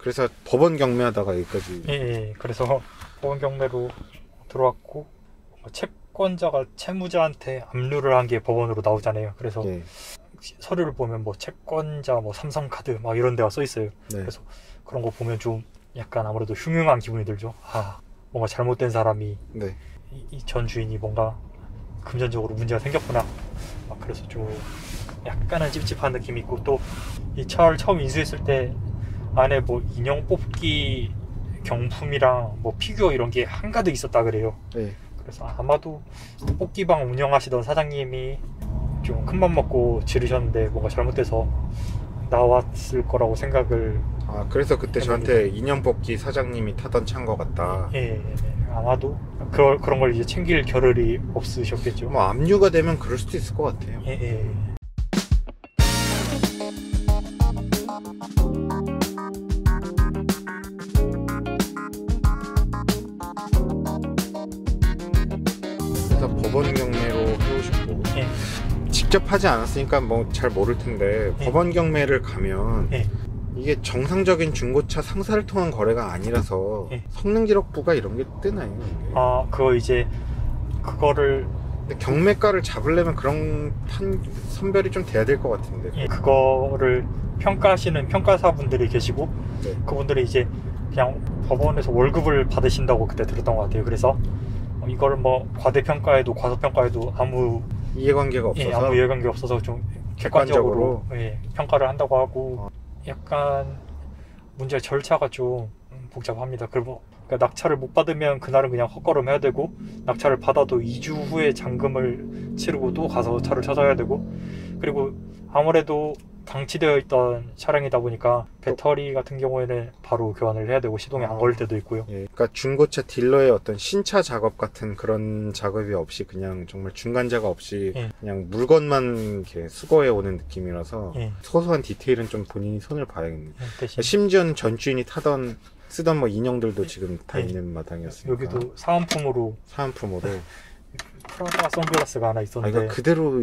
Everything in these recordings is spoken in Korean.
그래서 법원 경매하다가 여기까지. 예. 그래서 법원 경매로 들어왔고 채권자가 채무자한테 압류를 한 게 법원으로 나오잖아요. 그래서 예. 서류를 보면 뭐 채권자 뭐 삼성카드 막 이런 데가 써 있어요. 네. 그래서 그런 거 보면 좀 약간 아무래도 흉흉한 기분이 들죠. 뭔가 잘못된 사람이 네. 이 전 주인이 뭔가 금전적으로 문제가 생겼구나. 그래서 좀 약간은 찝찝한 느낌이 있고, 또 이 차를 처음 인수했을 때 안에 뭐 인형 뽑기 경품이랑 뭐 피규어 이런 게 한가득 있었다 그래요. 네. 그래서 아마도 뽑기방 운영하시던 사장님이 좀 큰맘 먹고 지르셨는데 뭔가 잘못돼서 나왔을 거라고 생각을. 그래서 그때 저한테 인형 뽑기 사장님이 타던 차인 것 같다. 예. 아마도 그런 걸 이제 챙길 겨를이 없으셨겠죠. 뭐 압류가 되면 그럴 수도 있을 것 같아요. 예. 그래서 법원 경매로 해오셨고, 예. 직접 하지 않았으니까 뭐 잘 모를 텐데, 예. 법원 경매를 가면 예. 이게 정상적인 중고차 상사를 통한 거래가 아니라서 예. 성능기록부가 이런 게 뜨나요? 이게? 그거 이제 그거를 근데 경매가를 잡으려면 그런 선별이 좀 돼야 될 것 같은데. 그거를 평가하시는 평가사분들이 계시고, 네. 그분들이 이제 그냥 법원에서 월급을 받으신다고 그때 들었던 것 같아요. 그래서 이걸 뭐 과대평가에도 과소평가에도 아무 이해관계가 없어서. 아무 이해관계 없어서 좀 객관적으로 평가를 한다고 하고, 약간 문제 절차가 좀 복잡합니다. 그리고 그러니까 낙찰을 못 받으면 그날은 그냥 헛걸음 해야 되고, 낙찰을 받아도 2주 후에 잔금을 치르고 또 가서 차를 찾아야 되고, 그리고 아무래도 방치되어 있던 차량이다 보니까 배터리 같은 경우에는 바로 교환을 해야 되고 시동이 안 걸릴 때도 있고요. 예, 그러니까 중고차 딜러의 어떤 신차 작업 같은 그런 작업이 없이 그냥 정말 중간자가 없이 그냥 물건만 이렇게 수거해 오는 느낌이라서 소소한 디테일은 좀 본인이 손을 봐야겠네요. 심지어는 전 주인이 쓰던 뭐 인형들도 지금 다 있는 마당이었으니까. 여기도 사은품으로 프라다 선글라스가 하나 있었는데. 이거 그대로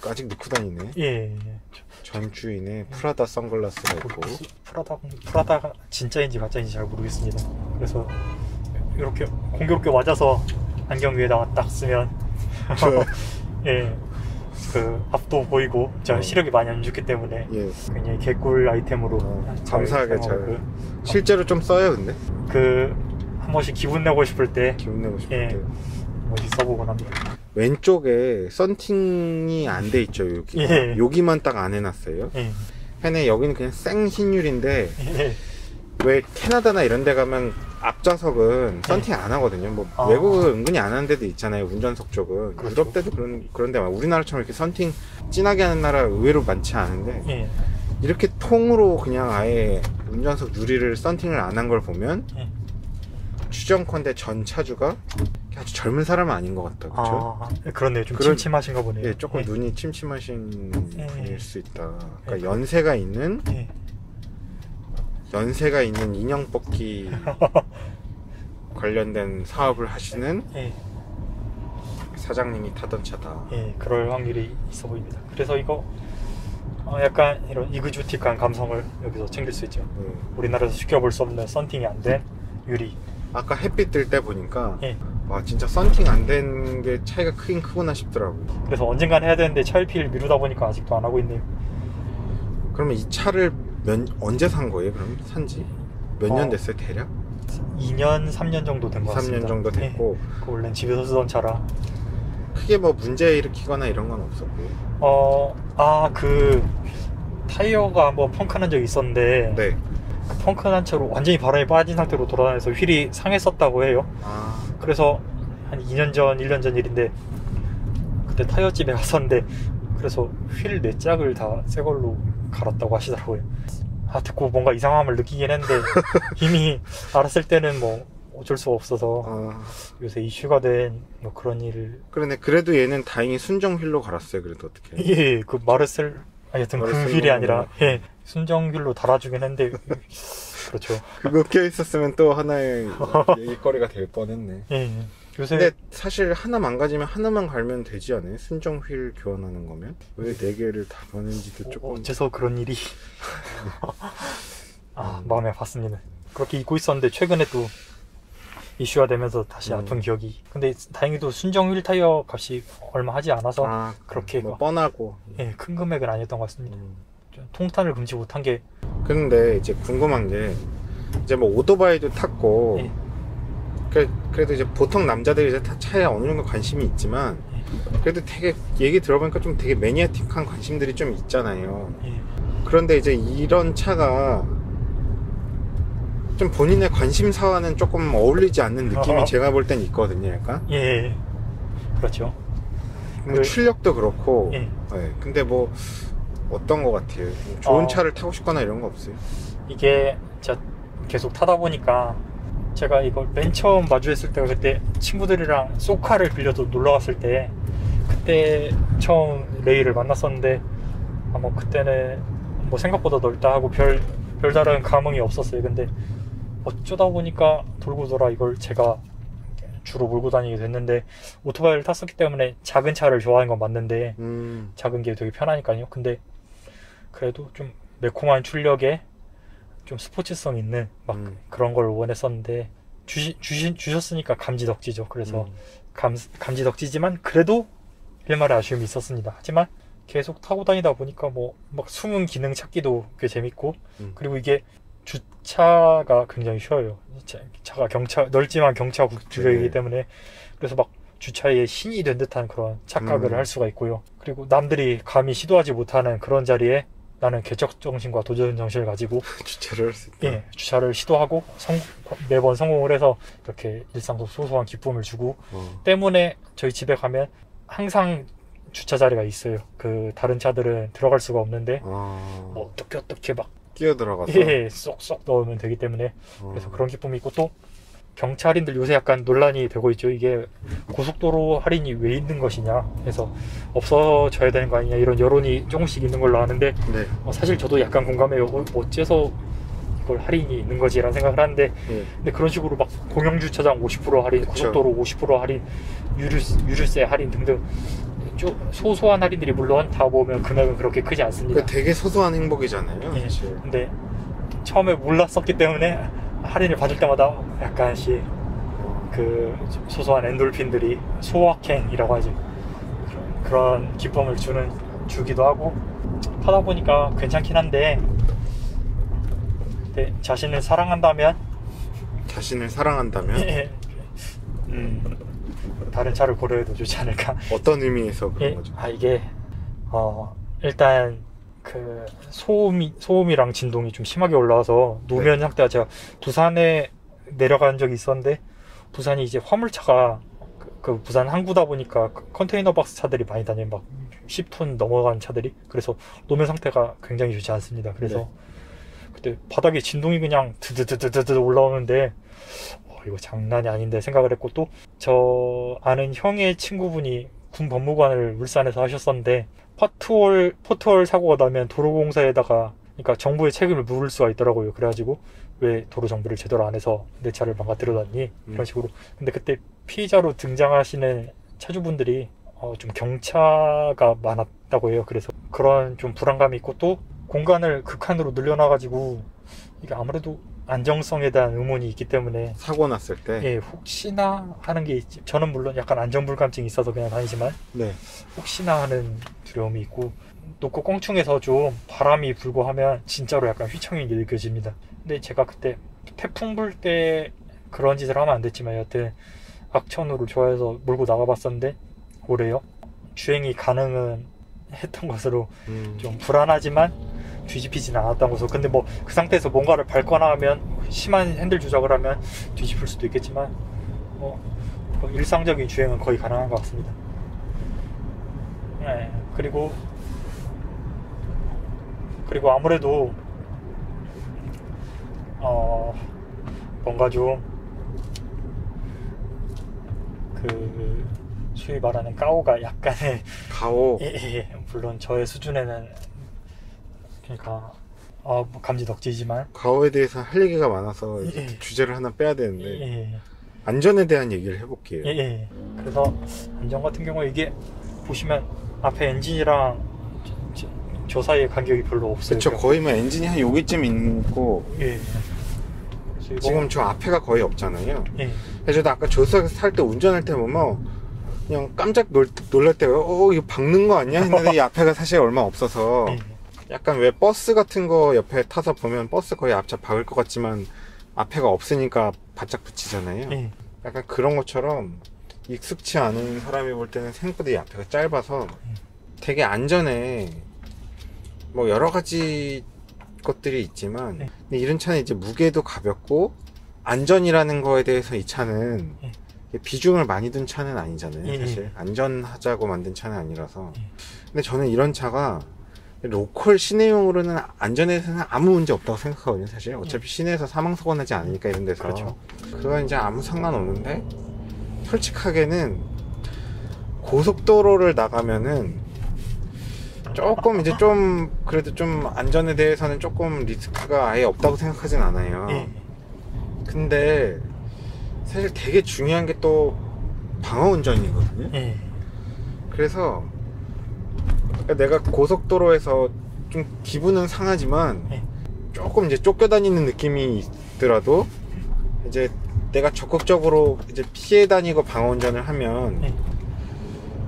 아직 넣고 다니네. 예. 전 주인의 프라다 선글라스가 있고. 프라다가 진짜인지 가짜인지 잘 모르겠습니다. 그래서 이렇게 공교롭게 맞아서 안경 위에다가 딱 쓰면 그 앞도 보이고, 제가 시력이 많이 안 좋기 때문에 굉장히 개꿀 아이템으로 감사하게 잘 실제로 좀 써요. 근데 한 번씩 기분 내고 싶을 때 한 번씩 써보곤 합니다. 왼쪽에 썬팅이 안 돼 있죠. 여기만 딱 안 해놨어요. 해내 여기는 그냥 생 흰율인데 왜 캐나다나 이런 데 가면 앞좌석은 썬팅 안 하거든요. 뭐 외국은 은근히 안 하는 데도 있잖아요. 운전석 쪽은. 그렇죠. 유럽 때도 그런 데만. 우리나라처럼 이렇게 썬팅 진하게 하는 나라 의외로 많지 않은데 이렇게 통으로 그냥 아예 운전석 유리를 썬팅을 안 한 걸 보면 추정컨대 전 차주가 아주 젊은 사람은 아닌 것 같다. 그렇죠? 그렇네요. 좀 침침하신가 보네요. 조금 눈이 침침하신 분일 수 있다. 그러니까 연세가 있는 인형 뽑기 관련된 사업을 하시는 사장님이 타던 차다. 그럴 확률이 있어 보입니다. 그래서 이거 약간 이런 이그조틱한 감성을 여기서 챙길 수 있죠. 우리나라에서 쉽게 볼 수 없는 썬팅이 안 된 유리. 아까 햇빛 뜰 때 보니까 와 진짜 썬팅 안 된 게 차이가 크긴 크구나 싶더라고요. 그래서 언젠간 해야 되는데 차일피일 미루다 보니까 아직도 안 하고 있네요. 그러면 이 차를 언제 산 거예요? 그럼 산지 몇 년 됐어요 대략? 2년 3년 정도 된 것 같습니다. 3년 정도 됐고 원래는 집에서 쓰던 차라 크게 뭐 문제 일으키거나 이런 건 없었고요. 그 타이어가 한번 펑크난 적이 있었는데 펑크난 채로 완전히 바람이 빠진 상태로 돌아다녀서 휠이 상했었다고 해요. 그래서 한 2년 전 1년 전 일인데 그때 타이어집에 갔었는데, 그래서 휠 4짝을 다 새 걸로 갈았다고 하시더라고요. 듣고 뭔가 이상함을 느끼긴 했는데 이미 알았을 때는 뭐 어쩔 수가 없어서 요새 이슈가 된 뭐 그런 일을. 그러네. 그래도 얘는 다행히 순정 휠로 갈았어요. 그래도 어떻게? 그 마르셀 하여튼 그 휠이 아니라 순정 휠로 달아주긴 했는데 그렇죠. 그거 껴있었으면 또 하나의 얘기거리가 될 뻔했네. 요새 근데 사실 하나 망가지면 하나만 갈면 되지 않아요? 순정 휠 교환하는 거면? 왜 4개를 다 가는지도 조금. 어째서 그런 일이. 마음에 아팠습니다. 그렇게 잊고 있었는데 최근에 또 이슈가 되면서 다시 아픈 기억이. 근데 다행히도 순정 휠 타이어 값이 얼마 하지 않아서 그렇게 뭐 뻔하고 큰 금액은 아니었던 것 같습니다. 통탄을 금치 못한 게. 근데 이제 궁금한 게 이제 뭐 오토바이도 탔고 그래도 이제 보통 남자들이 이제 차에 어느 정도 관심이 있지만 그래도 되게 얘기 들어보니까 좀 되게 매니아틱한 관심들이 좀 있잖아요. 그런데 이제 이런 차가 좀 본인의 관심사와는 조금 어울리지 않는 느낌이 제가 볼 땐 있거든요, 약간. 그렇죠. 뭐 출력도 그렇고. 근데 뭐 어떤 거 같아요? 좋은 차를 타고 싶거나 이런 거 없어요? 이게 진짜 계속 타다 보니까 제가 이걸 맨 처음 마주했을 때가 그때 친구들이랑 쏘카를 빌려서 놀러 갔을 때 그때 처음 레이를 만났었는데 뭐 그때는 뭐 생각보다 넓다 하고 별다른 감흥이 없었어요. 근데 어쩌다 보니까 돌고 돌아 이걸 제가 주로 몰고 다니게 됐는데 오토바이를 탔었기 때문에 작은 차를 좋아하는 건 맞는데 작은 게 되게 편하니까요. 근데 그래도 좀 매콤한 출력에 좀 스포츠성 있는 막 그런 걸 원했었는데 주셨으니까 감지덕지죠. 그래서 감지덕지지만 그래도 일말의 아쉬움이 있었습니다. 하지만 계속 타고 다니다 보니까 뭐 막 숨은 기능 찾기도 꽤 재밌고 그리고 이게 주차가 굉장히 쉬워요. 차가 넓지만 경차 구조이기 때문에 그래서 막 주차에 신이 된 듯한 그런 착각을 할 수가 있고요. 그리고 남들이 감히 시도하지 못하는 그런 자리에 나는 개척 정신과 도전 정신을 가지고 주차를 할 수 있다. 주차를 시도하고 매번 성공을 해서 이렇게 일상 속 소소한 기쁨을 주고 때문에 저희 집에 가면 항상 주차 자리가 있어요. 그 다른 차들은 들어갈 수가 없는데 뭐 어떻게 막 끼어 들어가서 쏙쏙 넣으면 되기 때문에 그래서 그런 기쁨이 있고 또 경차 할인들 요새 약간 논란이 되고 있죠. 이게 고속도로 할인이 왜 있는 것이냐 해서 없어져야 되는 거 아니냐 이런 여론이 조금씩 있는 걸로 아는데 사실 저도 약간 공감해요. 어째서 이걸 할인이 있는 거지 라는 생각을 하는데 근데 그런 식으로 막 공영주차장 50% 할인, 고속도로 50% 할인, 유류세 할인 등등 소소한 할인들이 물론 다 보면 금액은 그렇게 크지 않습니다. 되게 소소한 행복이잖아요. 사실. 근데 처음에 몰랐었기 때문에 할인을 받을 때마다 약간씩 그 소소한 엔돌핀들이 소확행이라고 하지 그런 기쁨을 주기도 하고 타다 보니까 괜찮긴 한데 자신을 사랑한다면 다른 차를 고려해도 좋지 않을까. 어떤 의미에서 그런 거죠? 이게 일단 그 소음이랑 진동이 좀 심하게 올라와서 노면 상태가 제가 부산에 내려간 적이 있었는데 부산이 이제 화물차가 그 부산 항구다 보니까 컨테이너 박스 차들이 많이 다녀요. 막 10톤 넘어간 차들이. 그래서 노면 상태가 굉장히 좋지 않습니다. 그래서 그때 바닥에 진동이 그냥 드드드드드 올라오는데 이거 장난이 아닌데 생각을 했고 또 저 아는 형의 친구분이 군 법무관을 울산에서 하셨었는데 포트홀 사고가 나면 도로공사에다가 그러니까 정부의 책임을 물을 수가 있더라고요. 그래가지고 왜 도로 정비를 제대로 안 해서 내 차를 망가뜨려놨니? 이런 식으로. 근데 그때 피의자로 등장하시는 차주분들이 좀 경차가 많았다고 해요. 그래서 그런 좀 불안감이 있고 또 공간을 극한으로 늘려놔가지고 이게 아무래도 안정성에 대한 의문이 있기 때문에 사고 났을 때 혹시나 하는 게 있지. 저는 물론 약간 안전불감증이 있어서 그냥 다니지만 혹시나 하는 두려움이 있고 높고 껑충해서 좀 바람이 불고 하면 진짜로 약간 휘청이 느껴집니다. 근데 제가 그때 태풍 불 때 그런 짓을 하면 안 됐지만 여튼 악천후를 좋아해서 몰고 나가봤었는데 올해요 주행이 가능은 했던 것으로 좀 불안하지만 뒤집히지는 않았던 것으로. 근데 뭐 그 상태에서 뭔가를 밟거나 하면 심한 핸들 조작을 하면 뒤집힐 수도 있겠지만 일상적인 주행은 거의 가능한 것 같습니다. 그리고 아무래도 뭔가 좀 그 소위 말하는 가오가 약간의 가오 물론 저의 수준에는 그러니까 뭐 감지덕지지만 가오에 대해서 할 얘기가 많아서 주제를 하나 빼야 되는데 안전에 대한 얘기를 해볼게요. 그래서 안전 같은 경우에 이게 보시면 앞에 엔진이랑 저 사이에 간격이 별로 없어요. 그쵸, 거의 뭐 엔진이 한 여기쯤 있고. 예. 지금 저 앞에가 거의 없잖아요. 예. 그래서 저도 아까 조수석에서 탈 때 운전할 때 보면 그냥 깜짝 놀랄 때 이거 박는 거 아니야? 했는데 이 앞에가 사실 얼마 없어서 예. 약간 왜 버스 같은 거 옆에 타서 보면 버스 거의 앞차 박을 것 같지만 앞에가 없으니까 바짝 붙이잖아요. 예. 약간 그런 것처럼 익숙치 않은 사람이 볼 때는 생각보다 이 앞에가 짧아서 되게 안전해. 뭐 여러 가지 것들이 있지만 근데 이런 차는 이제 무게도 가볍고 안전이라는 거에 대해서 이 차는 비중을 많이 둔 차는 아니잖아요. 사실 안전하자고 만든 차는 아니라서. 근데 저는 이런 차가 로컬 시내용으로는 안전에서는 아무 문제 없다고 생각하거든요. 사실 어차피 시내에서 사망사고 나지 않으니까 이런 데서. 그렇죠. 그건 이제 아무 상관없는데 솔직하게는 고속도로를 나가면은 조금 이제 좀 그래도 좀 안전에 대해서는 조금 리스크가 아예 없다고 생각하진 않아요. 근데 사실 되게 중요한 게 또 방어 운전이거든요. 그래서 내가 고속도로에서 좀 기분은 상하지만 조금 이제 쫓겨다니는 느낌이 있더라도 이제 내가 적극적으로 이제 피해 다니고 방어 운전을 하면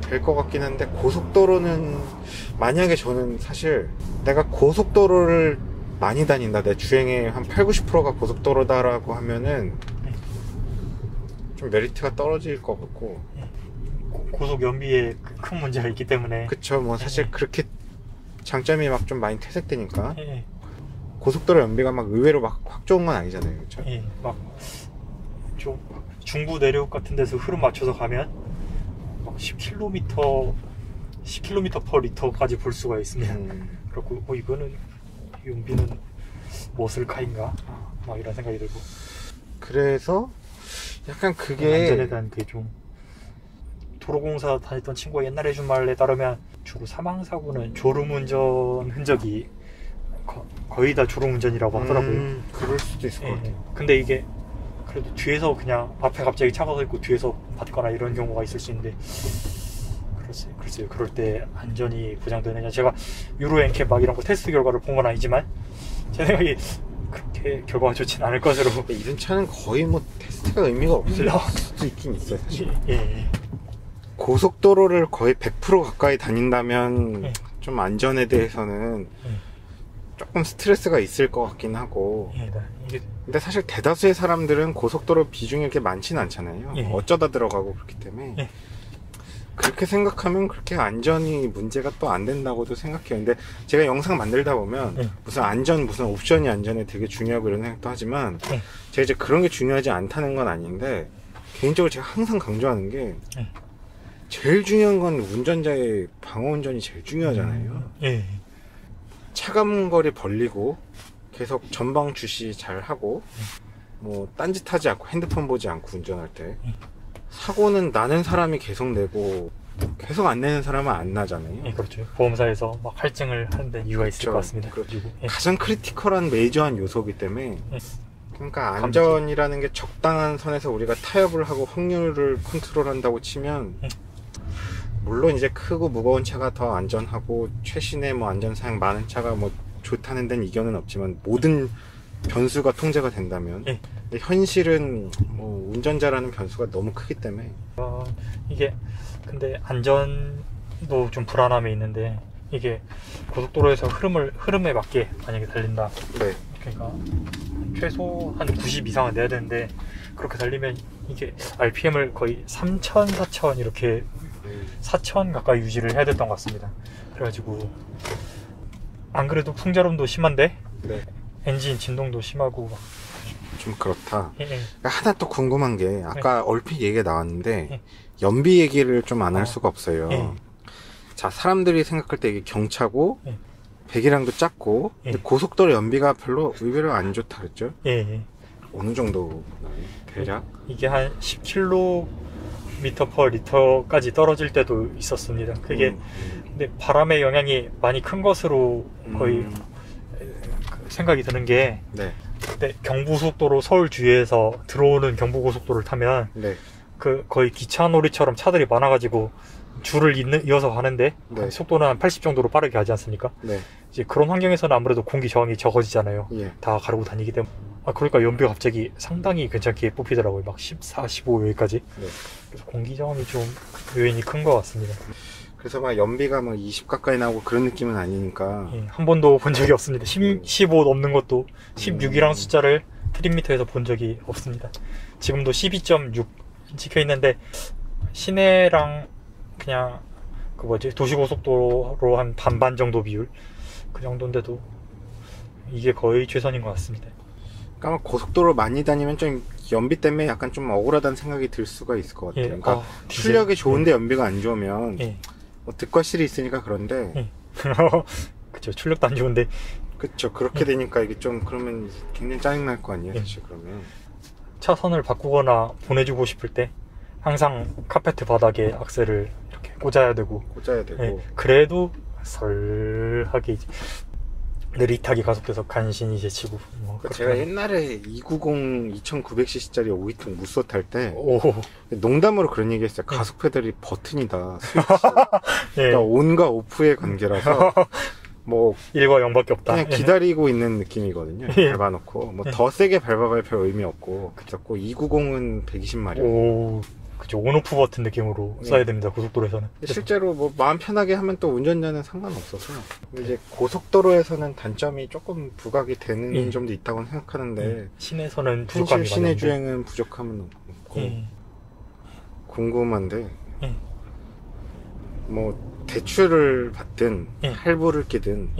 될 것 같긴 한데 고속도로는 만약에 저는 사실 내가 고속도로를 많이 다닌다, 내 주행의 한 80~90%가 고속도로다라고 하면은 좀 메리트가 떨어질 것 같고 고속 연비에 큰 문제가 있기 때문에. 그쵸, 뭐 사실 그렇게 장점이 막 좀 많이 퇴색되니까 고속도로 연비가 막 의외로 막 확 좋은 건 아니잖아요. 그쵸? 막 좀 중부 내륙 같은 데서 흐름 맞춰서 가면 막 10km/L까지 볼 수가 있습니다. 그렇고 이거는 연비는 머슬카인가? 막 이런 생각이 들고. 그래서 약간 그게 안전에 대한 게 좀, 도로공사 다녔던 친구가 옛날에 해준 말에 따르면 주로 사망사고는 졸음운전 흔적이 거의 다 졸음운전이라고 하더라고요. 그럴 수도 있을 것 같아요. 근데 이게 그래도 뒤에서 그냥 앞에 갑자기 차가 서 있고 뒤에서 받거나 이런 경우가 있을 수 있는데 글쎄요. 그럴 때 안전이 보장되느냐. 제가 유로 NCAP 막 이런 거 테스트 결과를 본 건 아니지만 제 생각에 그렇게 결과가 좋진 않을 것으로. 이런 차는 거의 뭐 테스트가 의미가 없을 수도 있긴 있어요, 사실. 고속도로를 거의 100% 가까이 다닌다면 좀 안전에 대해서는 조금 스트레스가 있을 것 같긴 하고. 근데 사실 대다수의 사람들은 고속도로 비중이 이렇게 많지는 않잖아요. 어쩌다 들어가고 그렇기 때문에 그렇게 생각하면 그렇게 안전이 문제가 또 안 된다고도 생각해요. 근데 제가 영상 만들다 보면 무슨 옵션이 안전에 되게 중요하고 이런 생각도 하지만 제가 이제 그런 게 중요하지 않다는 건 아닌데 개인적으로 제가 항상 강조하는 게 제일 중요한 건 운전자의 방어 운전이 제일 중요하잖아요. 차감거리 벌리고 계속 전방 주시 잘 하고 뭐 딴짓하지 않고 핸드폰 보지 않고 운전할 때 사고는 나는 사람이 계속 내고 계속 안 내는 사람은 안 나잖아요. 그렇죠. 보험사에서 막 할증을 하는 이유가 있을 것 같습니다. 가장 크리티컬한 메이저한 요소이기 때문에 그러니까 안전이라는 게 적당한 선에서 우리가 타협을 하고 확률을 컨트롤한다고 치면 물론 이제 크고 무거운 차가 더 안전하고 최신의 뭐 안전사양 많은 차가 뭐 좋다는 데는 이견은 없지만 모든 변수가 통제가 된다면 근데 현실은 뭐 운전자라는 변수가 너무 크기 때문에 이게 근데 안전도 좀 불안함이 있는데 이게 고속도로에서 흐름에 맞게 만약에 달린다. 그러니까 최소 한 90 이상은 내야 되는데 그렇게 달리면 이게 RPM을 거의 3000, 4000 이렇게 4000 가까이 유지를 해야 됐던 것 같습니다. 그래가지고 안 그래도 풍자음도 심한데 엔진 진동도 심하고 좀 그렇다. 하나 또 궁금한 게 아까 얼핏 얘기가 나왔는데 연비 얘기를 좀 안 할 수가 없어요. 자, 사람들이 생각할 때 이게 경차고 배기량도 작고 근데 고속도로 연비가 별로 의외로 안 좋다 그랬죠? 어느 정도 대략? 이게 한 10km/L까지 떨어질 때도 있었습니다. 그게 근데 바람의 영향이 많이 큰 것으로 거의 생각이 드는 게 근데 경부고속도로 서울 주위에서 들어오는 경부고속도로를 타면 그 거의 기차놀이처럼 차들이 많아가지고 줄을 이어서 가는데 네. 속도는 한 80 정도로 빠르게 가지 않습니까? 네. 이제 그런 환경에서는 아무래도 공기 저항이 적어지잖아요. 예. 다 가르고 다니기 때문에. 그러니까 연비가 갑자기 상당히 괜찮게 뽑히더라고요. 막 14, 15 여기까지. 네. 그래서 공기 저항이 좀 요인이 큰 것 같습니다. 그래서 막 연비가 막 20 가까이 나오고 그런 느낌은 아니니까. 예, 한 번도 본 적이 없습니다. 15 넘는 것도 16이라는 숫자를 트립미터에서 본 적이 없습니다. 지금도 12.6 찍혀 있는데 시내랑 그냥 그 뭐지 도시고속도로 한 반반 정도 비율 그 정도인데도 이게 거의 최선인 것 같습니다. 그러니까 고속도로 많이 다니면 좀 연비 때문에 약간 좀 억울하다는 생각이 들 수가 있을 것 같아요. 예, 그러니까 출력이 좋은데 연비가 안 좋으면 예. 뭐 득과실이 있으니까 그런데. 예. 그쵸, 출력도 안 좋은데. 그쵸, 그렇게 되니까 이게 좀 그러면 굉장히 짜증날 거 아니에요, 사실 그러면. 차선을 바꾸거나 보내주고 싶을 때 항상 카페트 바닥에 악셀을 이렇게 꽂아야 되고. 예. 그래도 설하게 이제 느릿하게 가속돼서 간신히 제치고. 제가 옛날에 290 2900cc짜리 5기통 무쏘 탈 때 농담으로 그런 얘기 했어요. 가속 페달이 버튼이다. 스위치. 예. 그러니까 온과 오프의 관계라서 뭐 1과 0밖에 없다. 그냥 기다리고 있는 느낌이거든요. 예. 밟아놓고 뭐 더 세게 밟아봐야 별 의미 없고. 그래서 290은 120마력. 오, 그죠. 온오프 버튼 느낌으로 써야 됩니다. 고속도로에서는. 실제로 뭐 마음 편하게 하면 또 운전자는 상관없어서. 근데 이제 고속도로에서는 단점이 조금 부각이 되는 점도 있다고 생각하는데 시내에서는 부족함이 현실 시내 주행은 부족함은 없고. 궁금한데 뭐 대출을 받든 할부를 끼든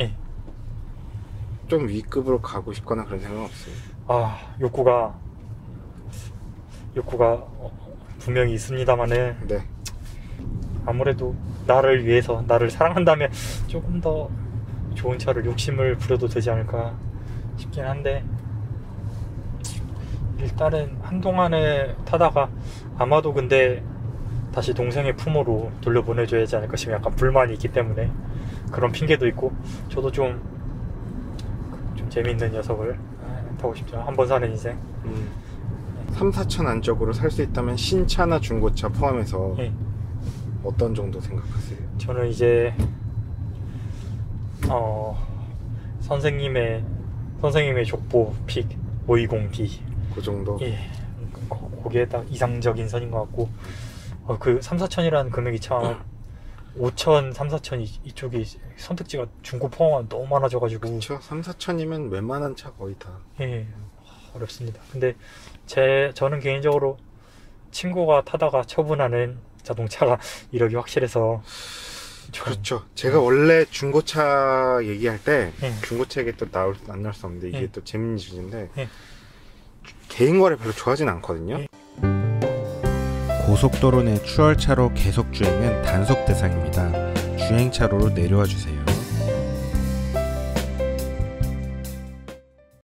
좀 위급으로 가고 싶거나 그런 생각은 없어요. 욕구가 분명히 있습니다만은 네. 아무래도 나를 위해서, 나를 사랑한다면 조금 더 좋은 차를 욕심을 부려도 되지 않을까 싶긴 한데, 일단은 한동안에 타다가 아마도 근데 다시 동생의 품으로 돌려보내줘야 하지 않을까 싶으면 약간 불만이 있기 때문에 그런 핑계도 있고, 저도 좀 재미있는 녀석을 타고 싶죠. 한 번 사는 인생. 3, 4천 안쪽으로 살 수 있다면 신차나 중고차 포함해서 어떤 정도 생각하세요? 저는 이제 선생님의 족보 픽 520D 그 정도? 예, 거기에 딱 이상적인 선인 것 같고, 그 3, 4천이라는 금액이 참 5천, 3, 4천 이쪽이 선택지가 중고 포함하면 너무 많아져가지고. 그쵸, 3, 4천이면 웬만한 차 거의 다. 예, 어렵습니다. 근데 저는 개인적으로 친구가 타다가 처분하는 자동차가 이력이 확실해서. 그렇죠. 제가 원래 중고차 얘기할 때 중고차 얘기 또 안 나올 수 없는데 이게 또 재밌는 주제인데 개인 거래 별로 좋아하진 않거든요. 고속도로 내 추월차로 계속 주행은 단속 대상입니다. 주행차로로 내려와 주세요.